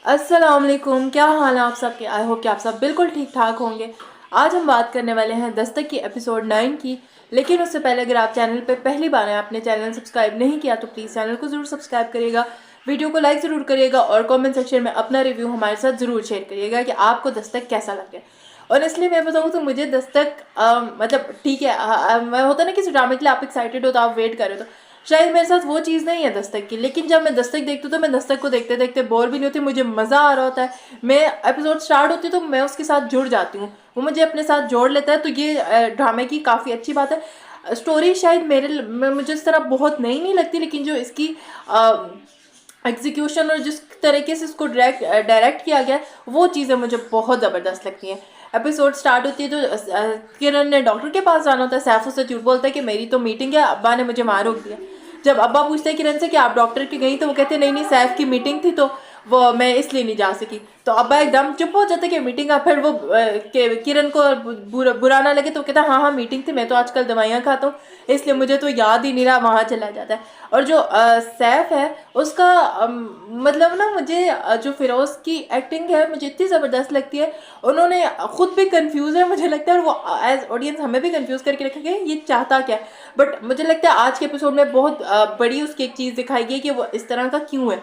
अस्सलाम वालेकुम, क्या हाल है आप सबके। आई होप कि आप सब बिल्कुल ठीक ठाक होंगे। आज हम बात करने वाले हैं दस्तक की एपिसोड 9 की। लेकिन उससे पहले अगर आप चैनल पे पहली बार हैं, आपने चैनल सब्सक्राइब नहीं किया तो प्लीज़ चैनल को ज़रूर सब्सक्राइब करिएगा, वीडियो को लाइक ज़रूर करिएगा और कमेंट सेक्शन में अपना रिव्यू हमारे साथ ज़रूर शेयर करिएगा कि आपको दस्तक कैसा लगे। और इसलिए मैं बताऊँ तो मुझे दस्तक मतलब ठीक है, मैं होता ना किसी ड्रामे के लिए आप एक्साइटेड हो तो आप वेट कर रहे हो, तो शायद मेरे साथ वो चीज़ नहीं है दस्तक की। लेकिन जब मैं दस्तक देखती हूँ तो मैं दस्तक को देखते देखते बोर भी नहीं होती, मुझे मज़ा आ रहा होता है। मैं एपिसोड स्टार्ट होती है तो मैं उसके साथ जुड़ जाती हूँ, वो मुझे अपने साथ जोड़ लेता है। तो ये ड्रामे की काफ़ी अच्छी बात है। स्टोरी शायद मुझे इस तरह बहुत नई नहीं लगती, लेकिन जो इसकी एग्जीक्यूशन और जिस तरीके से इसको डायरेक्ट किया गया है वो चीज़ें मुझे बहुत ज़बरदस्त लगती हैं। एपिसोड स्टार्ट होती है तो किरण ने डॉक्टर के पास जाना होता है। सैफ उससे झूठ बोलता है कि मेरी तो मीटिंग है, अब्बा ने मुझे वहाँ रोक दिया। जब अब्बा पूछते हैं किरण से कि आप डॉक्टर की गई, तो वो कहते हैं नहीं नहीं, सैफ की मीटिंग थी तो वो मैं इसलिए नहीं जा सकी। तो अब्बा एकदम चुप हो जाते कि मीटिंग का। फिर वो किरण को बुरा ना लगे तो कहता है हाँ हाँ मीटिंग थी, मैं तो आजकल दवाइयाँ खाता हूँ इसलिए मुझे तो याद ही नहीं रहा, वहाँ चला जाता है। और जो सैफ है उसका मतलब ना, मुझे जो फिरोज की एक्टिंग है मुझे इतनी ज़बरदस्त लगती है। उन्होंने खुद भी कंफ्यूज है मुझे लगता है, और वो एज ऑडियंस हमें भी कंफ्यूज करके रखा गया ये चाहता क्या है। बट मुझे लगता है आज के एपिसोड में बहुत बड़ी उसकी एक चीज़ दिखाई गई कि वो इस तरह का क्यों है।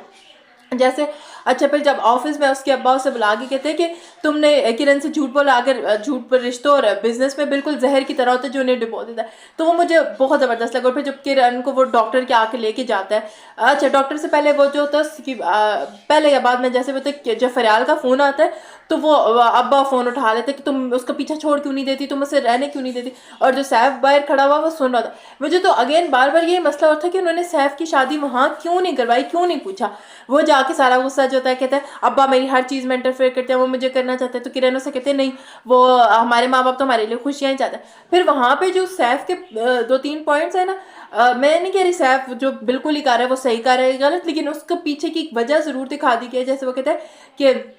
जैसे अच्छा, फिर जब ऑफिस में उसके अब्बा उसे बुला के कहते हैं कि तुमने किरण से झूठ बोला, अगर झूठ पर रिश्तों और बिजनेस में बिल्कुल जहर की तरह होता है जो उन्हें डिपो देता है, तो वो मुझे बहुत ज़बरदस्त लगा। और फिर जब किरण को वो डॉक्टर के आके लेके जाता है, अच्छा डॉक्टर से पहले वो जो होता है कि पहले या बाद में जैसे होता है, जब फरियाल का फ़ोन आता है तो वो अब्बा फ़ोन उठा लेते कि तुम उसका पीछा छोड़ क्यों नहीं देती, तुम उसे रहने क्यों नहीं देती। और जो सैफ बाहर खड़ा हुआ वो सुन रहा था। मुझे तो अगेन बार बार ये मसला होता है कि उन्होंने सैफ की शादी वहाँ क्यों नहीं करवाई, क्यों नहीं पूछा। वो जाके सारा गुस्सा जो होता है कहता है अब्बा मेरी हर चीज़ में इंटरफेयर करते हैं, वो मुझे करना चाहते हैं। तो किरण से कहते हैं नहीं, वो हमारे माँ बाप तो हमारे लिए खुशियाँ ही चाहते हैं। फिर वहाँ पे जो सैफ के दो तीन पॉइंट्स है ना, मैं नहीं कह रही सैफ जो बिल्कुल ही कर रहा है वो सही कर रहा है गलत, लेकिन उसके पीछे की एक वजह ज़रूर दिखा दी गई है। जैसे वो कहता है कि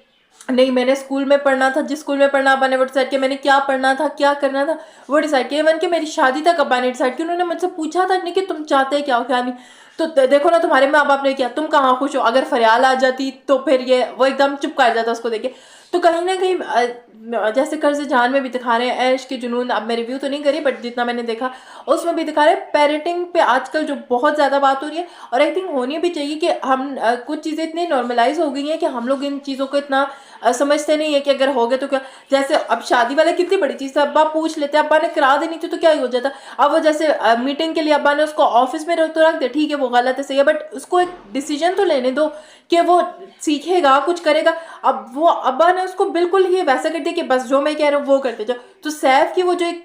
नहीं मैंने स्कूल में पढ़ना था, जिस स्कूल में पढ़ना अब्बा ने वो डिसाइड किया, मैंने क्या पढ़ना था क्या करना था वो डिसाइड किया। इवन कि मेरी शादी तक अब्बा ने डिसाइड किया। उन्होंने मुझसे पूछा तक नहीं कि तुम चाहते क्या हो क्या नहीं। तो देखो ना तुम्हारे माँ बाप ने किया, तुम कहाँ खुश हो। अगर फरियाल आ जाती तो फिर ये वो एकदम चुप कर जाता उसको देखे। तो कहीं ना कहीं जैसे कर्ज जान में भी दिखा रहे हैं ऐश के जुनून। अब मैं रिव्यू तो नहीं करी बट जितना मैंने देखा उसमें भी दिखा रहे हैं पेरेंटिंग पे आजकल जो बहुत ज़्यादा बात हो रही है। और आई थिंक होनी भी चाहिए कि हम कुछ चीज़ें इतनी नॉर्मलाइज हो गई हैं कि हम लोग इन चीज़ों को इतना समझते नहीं है कि अगर हो गए तो क्या। जैसे अब शादी वाला कितनी बड़ी चीज़ है, अब्बा पूछ लेते, अब्बा ने करा देनी थी तो क्या ही हो जाता। अब वो जैसे मीटिंग के लिए अब्बा ने उसको ऑफिस में तो रख दे, ठीक है वो गलत है सही है, बट उसको एक डिसीजन तो लेने दो कि वो सीखेगा कुछ करेगा। अब वो अब्बा ने उसको बिल्कुल ही वैसा कर दिया कि बस जो मैं कह रहा हूँ वो करते जाओ। तो सैफ की वो जो एक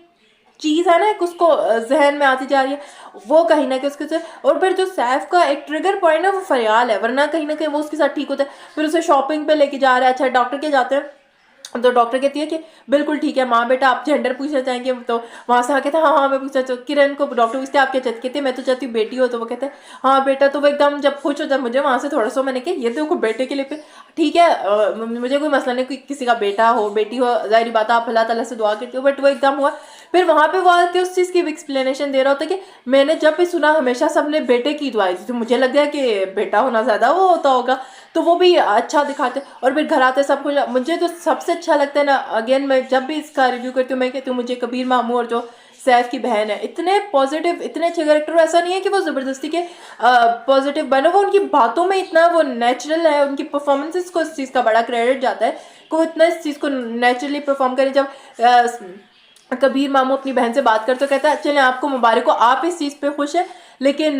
चीज़ है ना, एक उसको जहन में आती जा रही है, वो कहीं ना कहीं उसके से। और फिर जो सैफ का एक ट्रिगर पॉइंट है वो फरियाल है, वरना कहीं ना कहीं वो उसके साथ ठीक होता है। फिर उसे शॉपिंग पे लेके जा रहा है, अच्छा डॉक्टर के जाते हैं तो डॉक्टर कहती है कि बिल्कुल ठीक है माँ बेटा आप जेंडर पूछना चाहेंगे, तो वहाँ से आके था हाँ हाँ मैं पूछना चाहती हूँ। किरण को डॉक्टर पूछते हैं आप क्या चाहती, कहते मैं तो चाहती हूँ बेटी हो, तो वो कहते हैं हाँ बेटा। तो वो एकदम जब खुश हो जब मुझे वहाँ से थोड़ा सा मैंने कहा ये देखो बेटे के लिए ठीक है, मुझे कोई मसला नहीं कि किसी का बेटा हो बेटी हो, जाहिर बात आप अल्लाह ताला से दुआ करती हो, बट वो एकदम हुआ। फिर वहाँ पे वो आके उस चीज़ की एक्सप्लेनेशन दे रहा होता है कि मैंने जब भी सुना हमेशा सबने बेटे की दुआई दी, तो मुझे लग गया कि बेटा होना ज़्यादा वो होता होगा। तो वो भी अच्छा दिखाते। और फिर घर आते सब कुछ मुझे तो सबसे अच्छा लगता है ना, अगेन मैं जब भी इसका रिव्यू करती हूँ मैं कहती हूँ मुझे कबीर मामू और जो सैफ की बहन है इतने पॉजिटिव इतने अच्छे कैरेक्टर। ऐसा नहीं है कि वो ज़बरदस्ती के पॉजिटिव बने, वो उनकी बातों में इतना वो नेचुरल है, उनकी परफॉर्मेंसेस को इस चीज़ का बड़ा क्रेडिट जाता है कि वो इतना इस चीज़ को नेचुरली परफॉर्म करें। जब कबीर मामू अपनी बहन से बात करते तो कहता है चलें आपको मुबारक हो आप इस चीज़ पे खुश है, लेकिन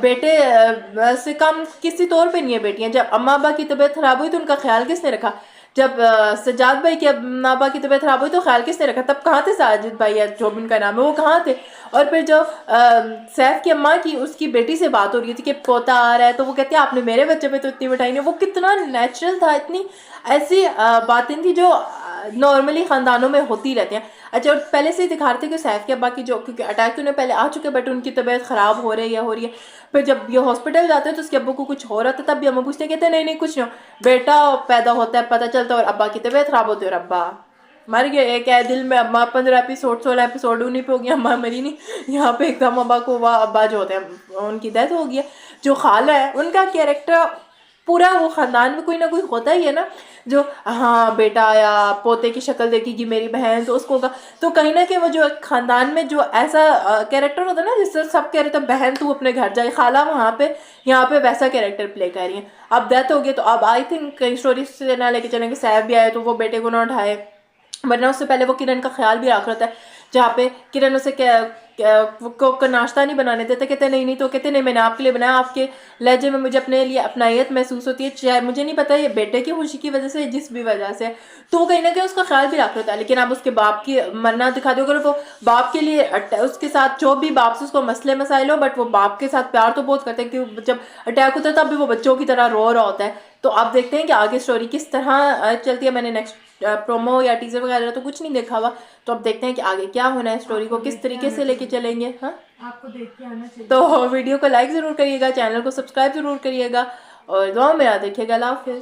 बेटे से कम किसी तौर पे नहीं है बेटियां। जब अम्मा अब्बा की तबीयत खराब हुई तो उनका ख्याल किसने रखा, जब सज्जाद भाई की अम्मा अब्बा की तबीयत खराब हुई तो ख्याल किसने रखा, तब कहाँ थे साजिद भाई या जो भी उनका नाम है वो कहाँ थे। और फिर जो सैफ की अम्मा की उसकी बेटी से बात हो रही थी कि पोता आ रहा है, तो वो कहती है आपने मेरे बच्चे पे तो इतनी मिठाई नहीं, वो कितना नेचुरल था। इतनी ऐसी बातें थी जो नॉर्मली ख़ानदानों में होती रहती हैं। अच्छा और पहले से ही दिखा रहे थे कि सैफ के अब्बा की जो, क्योंकि अटैक तो उन्हें पहले आ चुके बट उनकी तबीयत ख़राब हो रही है। फिर जब ये हॉस्पिटल जाते हैं तो उसके अब्बू को कुछ हो रहा था, तब भी अम्मा पूछते कहते नहीं नहीं कुछ नहीं, बेटा पैदा होता है पता चलता है और अब्बा की तबीयत ख़राब होती है और अब्बा मर गए। एक है दिल में अम्मा 15 एपिसोड 16 एपिसोड उन्हीं पे हो गया, अम्मा मरी नहीं। यहाँ पे एकदम अब्बा को हुआ, अब्बा जो होते हैं उनकी डेथ हो गई है। जो खाला है उनका कैरेक्टर पूरा वो ख़ानदान में कोई ना कोई होता ही है ना जो हाँ बेटा आया, पोते की शक्ल देखेगी मेरी बहन तो उसको होगा। तो कहीं ना कहीं वो जो ख़ानदान में जो ऐसा कैरेक्टर होता है ना जिससे सब कह रहे थे बहन तू अपने घर जाए, खाला वहाँ पे यहाँ पे वैसा कैरेक्टर प्ले कर रही है। अब डेथ हो गई तो अब आई थिंक कई स्टोरी से ना लेके चलेंगे सैफ भी आए तो वो बेटे को ना उठाए, वरना उससे पहले वो किरण का ख्याल भी रख रहा था जहाँ पे किरण उसे को नाश्ता नहीं बनाने देते, कहते नहीं नहीं, तो कहते नहीं मैंने आपके लिए बनाया, आपके लहजे में मुझे अपने लिए अपनायत महसूस होती है, चाहे मुझे नहीं पता ये बेटे की खुशी की वजह से जिस भी वजह से, तो कहीं ना कहीं उसका ख्याल भी रख रहा था। लेकिन अब उसके बाप की मरना दिखा दो, अगर वो बाप के लिए उसके साथ जो भी बाप से उसको मसले मसाइल हो, बट वो बाप के साथ प्यार तो बहुत करते हैं कि जब अटैक होता है तब भी वो बच्चों की तरह रो रहा होता है। तो आप देखते हैं कि आगे स्टोरी किस तरह चलती है। मैंने नेक्स्ट प्रोमो या टीजर वगैरह तो कुछ नहीं देखा हुआ, तो अब देखते हैं कि आगे क्या होना है, स्टोरी को किस तरीके से लेके चलेंगे। हाँ आपको देख के आना चाहिए। तो वीडियो को लाइक ज़रूर करिएगा, चैनल को सब्सक्राइब ज़रूर करिएगा और दुआ में याद रखिएगा। अल्लाह हाफिज़।